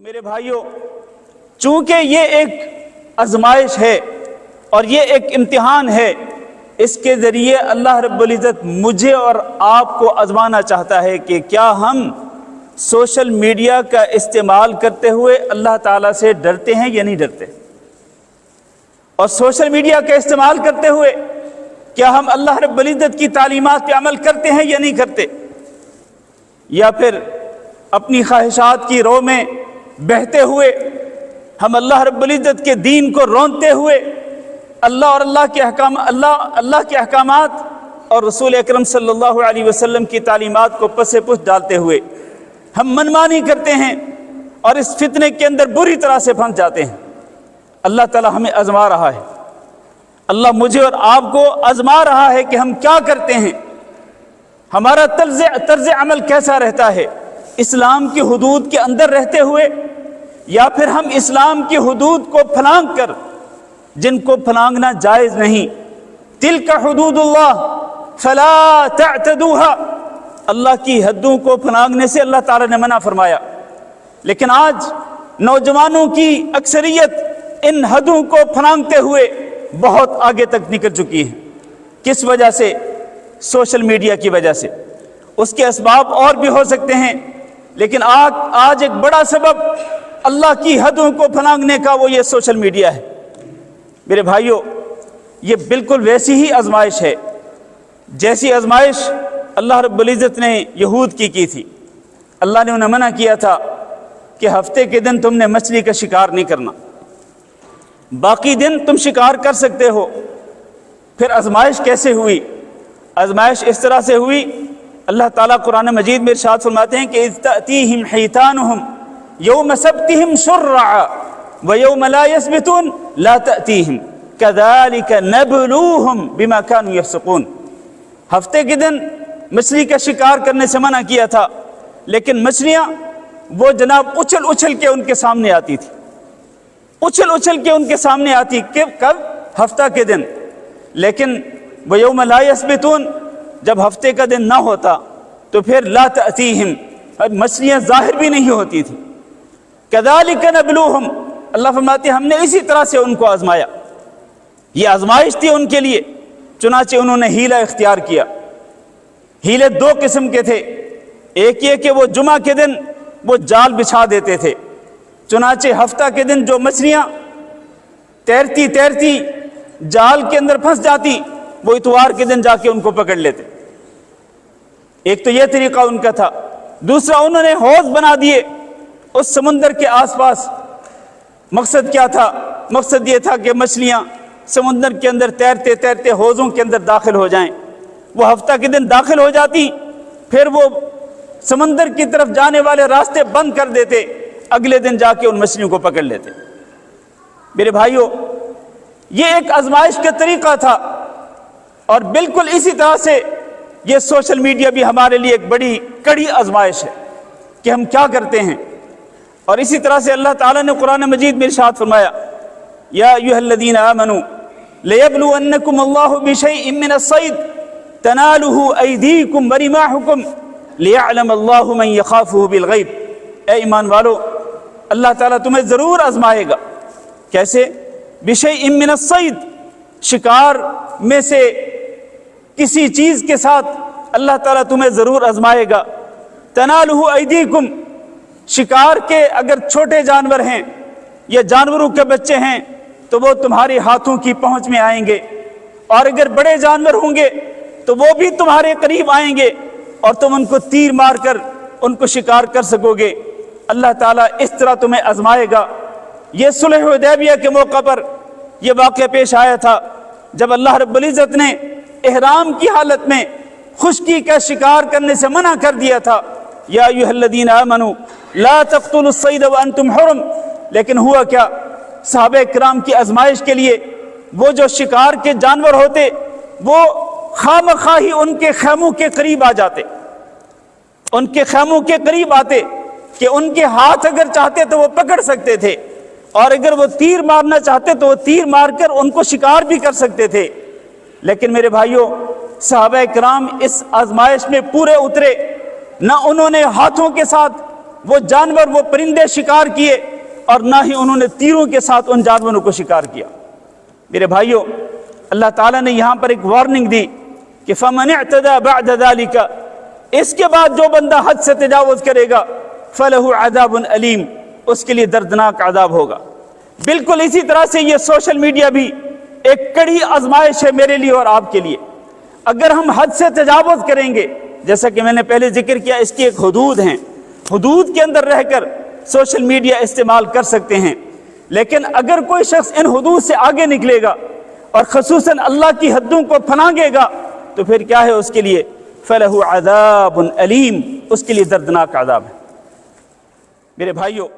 میرے بھائیوں، چونکہ یہ ایک آزمائش ہے اور یہ ایک امتحان ہے، اس کے ذریعے اللہ رب العزت مجھے اور آپ کو آزمانا چاہتا ہے کہ کیا ہم سوشل میڈیا کا استعمال کرتے ہوئے اللہ تعالیٰ سے ڈرتے ہیں یا نہیں ڈرتے، اور سوشل میڈیا کا استعمال کرتے ہوئے کیا ہم اللہ رب العزت کی تعلیمات پہ عمل کرتے ہیں یا نہیں کرتے، یا پھر اپنی خواہشات کی رو میں بہتے ہوئے ہم اللہ رب العزت کے دین کو رونتے ہوئے اللہ اور اللہ کے احکامات اور رسول اکرم صلی اللہ علیہ وسلم کی تعلیمات کو پس پش ڈالتے ہوئے ہم منمانی کرتے ہیں اور اس فتنے کے اندر بری طرح سے پھنس جاتے ہیں۔ اللہ تعالی ہمیں آزما رہا ہے، اللہ مجھے اور آپ کو آزما رہا ہے کہ ہم کیا کرتے ہیں، ہمارا طرز عمل کیسا رہتا ہے، اسلام کی حدود کے اندر رہتے ہوئے یا پھر ہم اسلام کی حدود کو پھلانگ کر جن کو پھلانگنا جائز نہیں، تلک حدود اللہ فلا تعتدوها، اللہ کی حدوں کو پھلانگنے سے اللہ تعالی نے منع فرمایا، لیکن آج نوجوانوں کی اکثریت ان حدوں کو پھلانگتے ہوئے بہت آگے تک نکل چکی ہے۔ کس وجہ سے؟ سوشل میڈیا کی وجہ سے۔ اس کے اسباب اور بھی ہو سکتے ہیں، لیکن آج ایک بڑا سبب اللہ کی حدوں کو پھلانگنے کا وہ یہ سوشل میڈیا ہے۔ میرے بھائیوں، یہ بالکل ویسی ہی آزمائش ہے جیسی آزمائش اللہ رب العزت نے یہود کی تھی۔ اللہ نے انہیں منع کیا تھا کہ ہفتے کے دن تم نے مچھلی کا شکار نہیں کرنا، باقی دن تم شکار کر سکتے ہو۔ پھر آزمائش کیسے ہوئی؟ آزمائش اس طرح سے ہوئی، اللہ تعالیٰ قرآن مجید میں ارشاد فرماتے ہیں کہ اذ تأتیہم حیتانہم یوم سبتہم شرعا ویوم لا یثبتون لا تأتیہم کذالک نبلوہم بما کانوا یفسقون۔ ہفتے کے دن مچھلی کا شکار کرنے سے منع کیا تھا، لیکن مچھلیاں وہ جناب اچھل اچھل کے ان کے سامنے آتی تھی، اچھل اچھل کے ان کے سامنے آتی، کب؟ ہفتہ کے دن۔ لیکن وَيَوْمَ لَا يَثْبِتُونَ، جب ہفتے کا دن نہ ہوتا تو پھر لا تأتیہم، مچھلیاں ظاہر بھی نہیں ہوتی تھی۔ کذالک نبلوہم، اللہ فرماتے ہیں ہم نے اسی طرح سے ان کو آزمایا، یہ آزمائش تھی ان کے لیے، چنانچہ انہوں نے ہیلہ اختیار کیا۔ ہیلے دو قسم کے تھے، ایک یہ کہ وہ جمعہ کے دن وہ جال بچھا دیتے تھے، چنانچہ ہفتہ کے دن جو مچھلیاں تیرتی تیرتی جال کے اندر پھنس جاتی وہ اتوار کے دن جا کے ان کو پکڑ لیتے۔ ایک تو یہ طریقہ ان کا تھا۔ دوسرا، انہوں نے حوض بنا دیے اس سمندر کے آس پاس۔ مقصد کیا تھا؟ مقصد یہ تھا کہ مچھلیاں سمندر کے اندر تیرتے تیرتے حوضوں کے اندر داخل ہو جائیں۔ وہ ہفتہ کے دن داخل ہو جاتی، پھر وہ سمندر کی طرف جانے والے راستے بند کر دیتے، اگلے دن جا کے ان مچھلیوں کو پکڑ لیتے۔ میرے بھائیوں، یہ ایک آزمائش کا طریقہ تھا، اور بالکل اسی طرح سے یہ سوشل میڈیا بھی ہمارے لیے ایک بڑی کڑی آزمائش ہے کہ ہم کیا کرتے ہیں۔ اور اسی طرح سے اللہ تعالیٰ نے قرآن مجید میں ارشاد فرمایا، یا ایھا الذین آمنوا لیبلونکم اللہ بشیء من الصید تنالہ ایدیکم ورماحکم لیعلم اللہ من یخافہ بالغیب۔ اے ایمان والو، اللہ تعالیٰ تمہیں ضرور آزمائے گا۔ کیسے؟ بشیء من الصید، شکار میں سے کسی چیز کے ساتھ اللہ تعالیٰ تمہیں ضرور آزمائے گا۔ تنالہ ایدیکم، شکار کے اگر چھوٹے جانور ہیں یا جانوروں کے بچے ہیں تو وہ تمہارے ہاتھوں کی پہنچ میں آئیں گے، اور اگر بڑے جانور ہوں گے تو وہ بھی تمہارے قریب آئیں گے اور تم ان کو تیر مار کر ان کو شکار کر سکو گے۔ اللہ تعالیٰ اس طرح تمہیں آزمائے گا۔ یہ صلح حدیبیہ کے موقع پر یہ واقعہ پیش آیا تھا، جب اللہ رب العزت نے احرام کی حالت میں خشکی کا شکار کرنے سے منع کر دیا تھا، یا ایھا الذین آمنوا لا تقتلوا الصید وانتم حرم۔ لیکن ہوا کیا؟ صحابہ کرام کی آزمائش کے لیے وہ جو شکار کے جانور ہوتے وہ خواہ ہی ان کے خیموں کے قریب آ جاتے، ان کے خیموں کے قریب آتے کہ ان کے ہاتھ اگر چاہتے تو وہ پکڑ سکتے تھے، اور اگر وہ تیر مارنا چاہتے تو وہ تیر مار کر ان کو شکار بھی کر سکتے تھے۔ لیکن میرے بھائیوں، صحابہ کرام اس آزمائش میں پورے اترے، نہ انہوں نے ہاتھوں کے ساتھ وہ جانور وہ پرندے شکار کیے اور نہ ہی انہوں نے تیروں کے ساتھ ان جانوروں کو شکار کیا۔ میرے بھائیوں، اللہ تعالیٰ نے یہاں پر ایک وارننگ دی کہ فَمَنِ اعْتَدَى بَعْدَ ذَلِكَ، اس کے بعد جو بندہ حد سے تجاوز کرے گا فَلَهُ عَذَابٌ أَلِيمٌ، اس کے لیے دردناک عذاب ہوگا۔ بالکل اسی طرح سے یہ سوشل میڈیا بھی ایک کڑی آزمائش ہے میرے لیے اور آپ کے لیے۔ اگر ہم حد سے تجاوز کریں گے، جیسا کہ میں نے پہلے ذکر کیا، اس کی ایک حدود ہیں، حدود کے اندر رہ کر سوشل میڈیا استعمال کر سکتے ہیں، لیکن اگر کوئی شخص ان حدود سے آگے نکلے گا اور خصوصاً اللہ کی حدوں کو پھلانگے گا تو پھر کیا ہے اس کے لیے؟ فَلَهُ عَذَابٌ أَلِيمٌ، اس کے لیے دردناک عذاب ہے۔ میرے بھائیوں،